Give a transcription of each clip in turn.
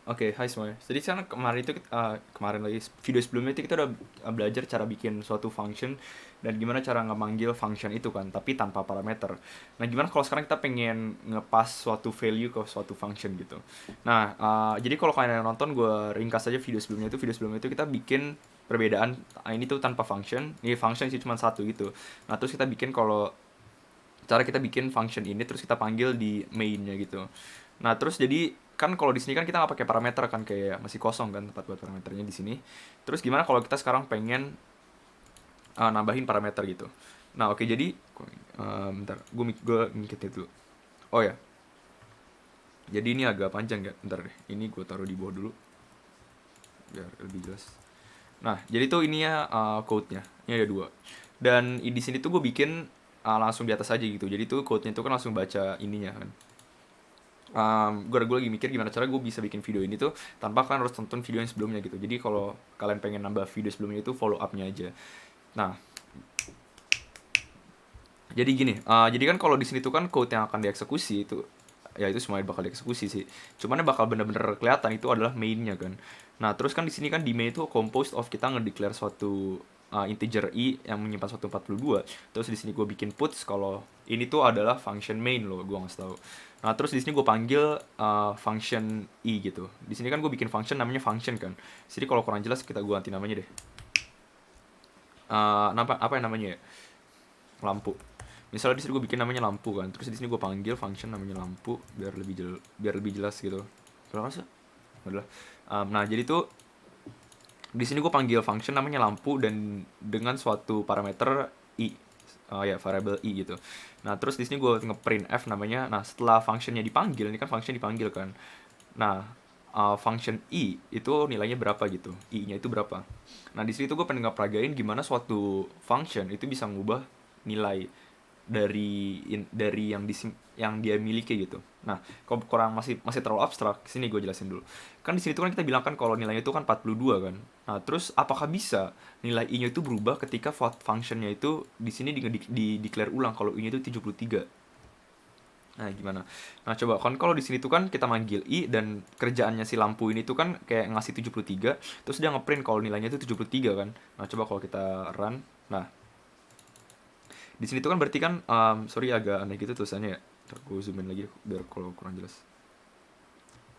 Oke, hai semuanya. Jadi kan kemarin itu kemarin lagi video sebelumnya itu kita udah belajar cara bikin suatu function dan gimana cara ngemanggil function itu kan, tapi tanpa parameter. Nah, gimana kalau sekarang kita pengen ngepas suatu value ke suatu function gitu. Nah, jadi kalau kalian yang nonton, gue ringkas aja video sebelumnya itu kita bikin perbedaan, ini tuh tanpa function, ini function sih cuma satu gitu. Nah, terus kita bikin kalau cara kita bikin function ini terus kita panggil di mainnya gitu. Nah, terus jadi kan kalau di sini kan kita nggak pakai parameter kan, kayak masih kosong kan tempat buat parameternya di sini. Terus gimana kalau kita sekarang pengen nambahin parameter gitu. Nah, oke, jadi bentar, gue ngikut dulu. Oh ya, jadi ini agak panjang ya. Bentar deh, ini gue taruh di bawah dulu biar lebih jelas. Nah, jadi tuh ininya code-nya. Ini ada dua. Dan di sini tuh gue bikin langsung di atas aja gitu. Jadi tuh code-nya itu kan langsung baca ininya kan. Gue lagi mikir gimana cara gue bisa bikin video ini tuh tanpa kalian harus tonton video yang sebelumnya gitu. Jadi kalau kalian pengen nambah video sebelumnya itu follow up-nya aja. Nah, jadi gini, jadi kan kalau di sini tuh kan code yang akan dieksekusi itu, ya itu semuanya bakal dieksekusi sih. Cuman yang bakal bener-bener kelihatan itu adalah mainnya kan. Nah, terus kan di sini kan di main itu composed of kita ngedeclare suatu integer i yang menyimpan suatu 42. Terus di sini gue bikin puts kalau ini tuh adalah function main loh, gue nggak tahu. Nah, terus di sini gue panggil function i gitu. Di sini kan gue bikin function namanya function kan. Jadi kalau kurang jelas kita gue ganti namanya deh. Apa yang namanya ya? Lampu. Misalnya di sini gue bikin namanya lampu kan, terus di sini gue panggil function namanya lampu biar lebih jelas gitu. Kalau sih adalah nah, jadi tuh di sini gue panggil function namanya lampu dan dengan suatu parameter i, ya variable i gitu. Nah, terus di sini gue ngeprint f namanya. Nah, setelah functionnya dipanggil, ini kan function dipanggil kan. Nah, function i itu nilainya berapa gitu, i-nya itu berapa. Nah, di situ gue pengen ngeperagain gimana suatu function itu bisa ngubah nilai dari yang dia miliki gitu. Nah, kalau kurang masih masih terlalu abstrak, sini gue jelasin dulu. Kan di sini tuh kan kita bilang kan kalau nilainya itu kan 42 kan. Nah, terus apakah bisa nilai i-nya itu berubah ketika functionnya itu di sini di declare ulang kalau i-nya itu 73. Nah, gimana? Nah, coba kan kalau di sini tuh kan kita manggil i dan kerjaannya si lampu ini tuh kan kayak ngasih 73, terus dia ngeprint kalau nilainya itu 73 kan. Nah, coba kalau kita run. Nah, di sini tuh kan berarti kan sorry agak aneh gitu tulisannya ya. Ntar gue zoomin lagi biar kalau kurang jelas.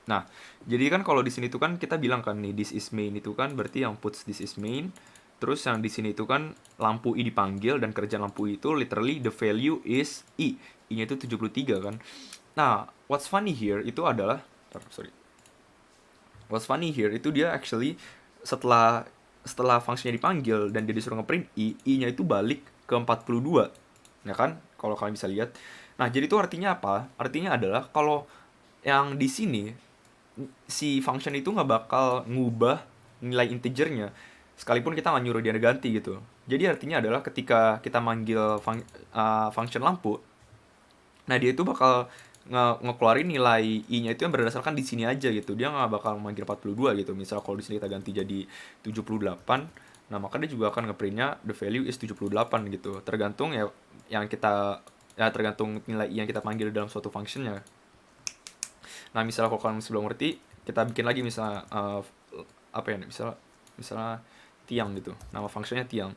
Nah, jadi kan kalau di sini tuh kan kita bilang kan nih this is main itu kan berarti yang puts this is main. Terus yang di sini itu kan lampu i dipanggil dan kerja lampu itu literally the value is i. I-nya itu 73 kan. Nah, what's funny here itu adalah sorry. What's funny here itu dia actually setelah setelah fungsinya dipanggil dan dia disuruh ngeprint i, i-nya itu balik ke 42. Ya kan? Kalau kalian bisa lihat. Nah, jadi itu artinya apa? Artinya adalah kalau yang di sini si function itu nggak bakal ngubah nilai integernya sekalipun kita nggak nyuruh dia ganti gitu. Jadi artinya adalah ketika kita manggil function lampu, nah dia itu bakal ngeluarin nilai i-nya itu yang berdasarkan di sini aja gitu. Dia nggak bakal manggil 42 gitu. Misal kalau di sini kita ganti jadi 78, nah maka dia juga akan ngeprintnya the value is 78 gitu. Tergantung ya yang kita tergantung nilai i yang kita panggil dalam suatu functionnya. Nah, misalnya kalau kalian masih belum ngerti, kita bikin lagi misalnya apa ya? Misalnya tiang gitu. Nama fungsinya tiang.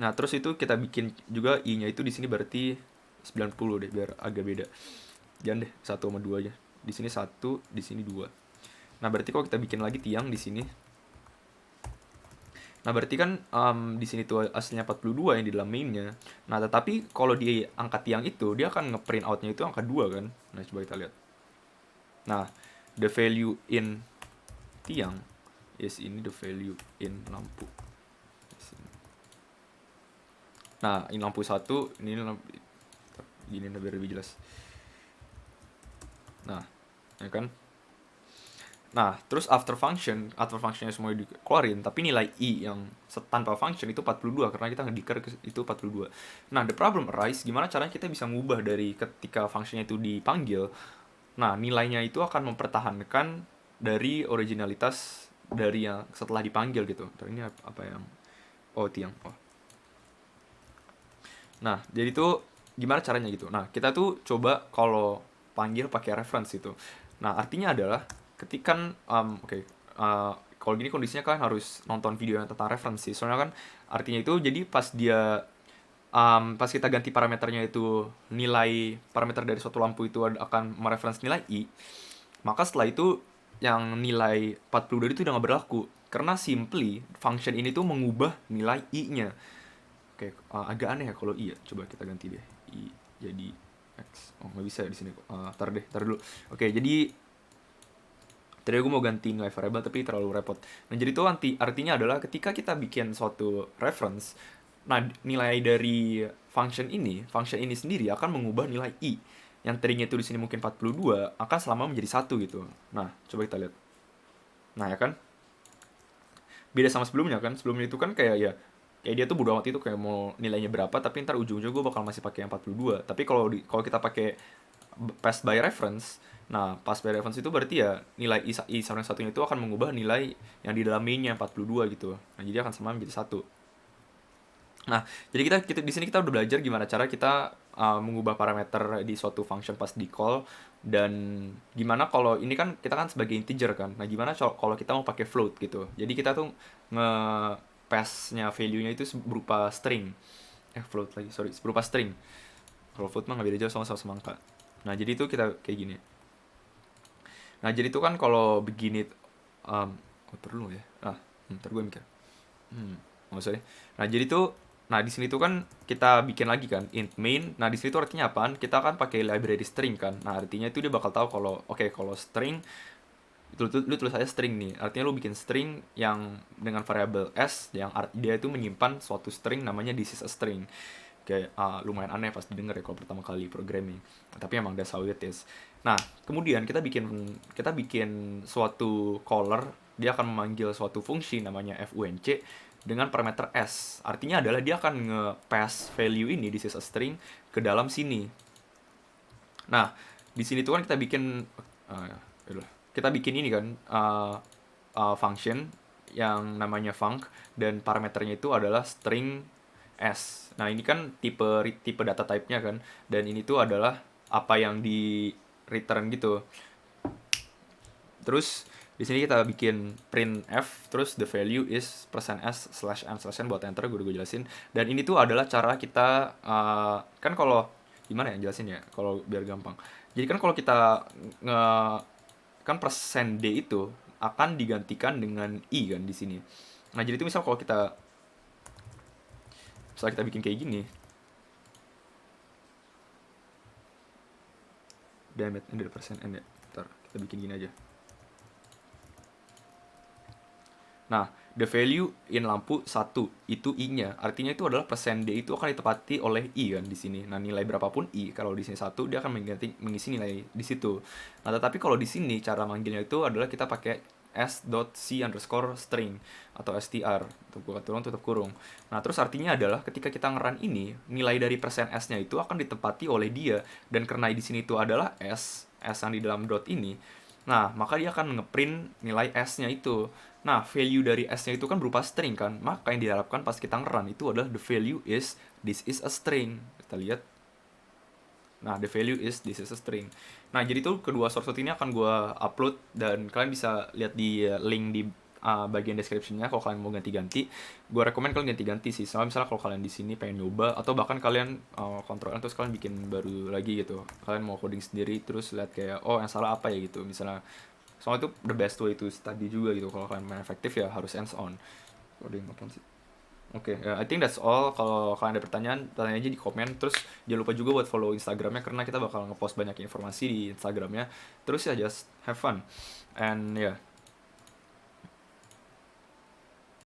Nah, terus itu kita bikin juga i-nya itu di sini berarti 90 deh biar agak beda. Jangan deh 1 sama 2 aja. Di sini 1, di sini 2. Nah, berarti kalau kita bikin lagi tiang di sini. Nah, berarti kan di sini tuh aslinya 42 yang di dalam mainnya. Nah, tetapi kalau di angka tiang itu dia akan ngeprint outnya itu angka 2 kan. Nah, coba kita lihat. Nah, the value in tiang is ini the value in lampu. Nah, ini lampu satu, ini lampu, gini biar lebih jelas. Nah, ya kan? Nah, terus after functionnya semua dikeluarin, tapi nilai i yang tanpa function itu 42 karena kita ngedeclare itu 42. Nah, the problem arise gimana caranya kita bisa ngubah dari ketika functionnya itu dipanggil. Nah, nilainya itu akan mempertahankan dari originalitas dari yang setelah dipanggil gitu. Terus ini apa yang tiang. Oh. Nah, jadi tuh gimana caranya gitu. Nah, kita tuh coba kalau panggil pakai reference itu. Nah, artinya adalah ketika oke, kalau gini kondisinya kalian harus nonton video yang tentang referensi. Soalnya kan artinya itu jadi pas kita ganti parameternya itu nilai parameter dari suatu lampu itu akan mereferensi nilai I, maka setelah itu yang nilai 42 itu udah nggak berlaku. Karena simply function ini tuh mengubah nilai I-nya. Oke, agak aneh ya kalau I ya. Coba kita ganti deh. I jadi X. Oh, nggak bisa di sini kok. Tar dulu. Oke, jadi tadi gue mau ganti nilai variable tapi terlalu repot. Nah, jadi itu artinya adalah ketika kita bikin suatu reference, nah nilai dari function ini sendiri akan mengubah nilai I. Yang tadinya itu di sini mungkin 42 akan selama menjadi 1 gitu. Nah, coba kita lihat. Nah, ya kan? Beda sama sebelumnya kan. Sebelumnya itu kan kayak dia tuh bodo amat itu kayak mau nilainya berapa, tapi ntar ujung-ujung gue bakal masih pakai yang 42. Tapi kalau kita pakai pass by reference, nah pass by reference itu berarti ya nilai I sama yang satunya itu akan mengubah nilai yang di dalam mainnya 42 gitu. Nah, jadi akan sama menjadi 1. Nah, jadi kita di sini kita udah belajar gimana cara kita mengubah parameter di suatu function pas di call, dan gimana kalau ini kan kita kan sebagai integer kan. Nah, gimana kalau kita mau pakai float gitu. Jadi kita tuh pass-nya value-nya itu berupa string. Float lagi, sorry, berupa string. Kalau float mah nggak beda jauh sama semangka. Nah, jadi itu kita kayak gini. Nah, jadi itu kan kalau begini perlu ya. Ntar gue mikir. Nggak usah deh. Nah, jadi tuh di sini tuh kan kita bikin lagi kan int main. Nah, di sini tuh artinya apaan? Kita kan pakai library string kan. Nah, artinya itu dia bakal tahu kalau kalau string lu tulis aja string nih. Artinya lu bikin string yang dengan variabel s yang dia itu menyimpan suatu string namanya this is a string. Kayak lumayan aneh pas didengar ya kalau pertama kali programming. Tapi emang that's how it is. Nah, kemudian kita bikin suatu caller, dia akan memanggil suatu fungsi namanya func dengan parameter s. Artinya adalah dia akan nge-pass value ini, this is a string, ke dalam sini. Nah, di sini tuh kan kita bikin ini kan function yang namanya func, dan parameternya itu adalah string s. Nah, ini kan tipe data type-nya kan, dan ini tuh adalah apa yang di return gitu. Terus di sini kita bikin print f, terus the value is %s/n/n buat enter, gue jelasin. Dan ini tuh adalah cara kita kan kalau gimana ya jelasin ya kalau biar gampang. Jadi kan kalau kita kan %d itu akan digantikan dengan i kan di sini. Nah, jadi itu misal kita bikin kayak gini. Damn it, ini %n ya. Ntar kita bikin gini aja. Nah, the value in lampu 1 itu I-nya. Artinya itu adalah %d itu akan ditepati oleh I kan di sini. Nah, nilai berapapun I, kalau di sini 1 dia akan mengisi nilai di situ. Nah, tetapi kalau di sini cara manggilnya itu adalah kita pakai s.c_string atau str, buka tutup kurung. Nah, terus artinya adalah ketika kita ngerun ini, nilai dari %s-nya itu akan ditepati oleh dia, dan karena di sini itu adalah s yang di dalam dot ini. Nah, maka dia akan ngeprint nilai s-nya itu. Nah, value dari s-nya itu kan berupa string kan. Maka yang diharapkan pas kita ngerun itu adalah the value is this is a string. Kita lihat. Nah, the value is this is a string. Nah, jadi tuh kedua source code ini akan gue upload, dan kalian bisa lihat di link di bagian description-nya kalau kalian mau ganti-ganti. Gue rekomend kalian ganti-ganti sih. Soalnya misalnya kalau kalian di sini pengen nyoba, atau bahkan kalian kontrol terus kalian bikin baru lagi gitu. Kalian mau coding sendiri terus lihat kayak yang salah apa ya gitu. Misalnya soalnya itu the best way to study juga gitu. Kalau kalian main efektif ya harus hands on. Coding apa sih? Oke, I think that's all. Kalau kalian ada pertanyaan, tanya aja di komen. Terus jangan lupa juga buat follow Instagramnya, karena kita bakal ngepost banyak informasi di Instagramnya. Terus ya just have fun. And yeah,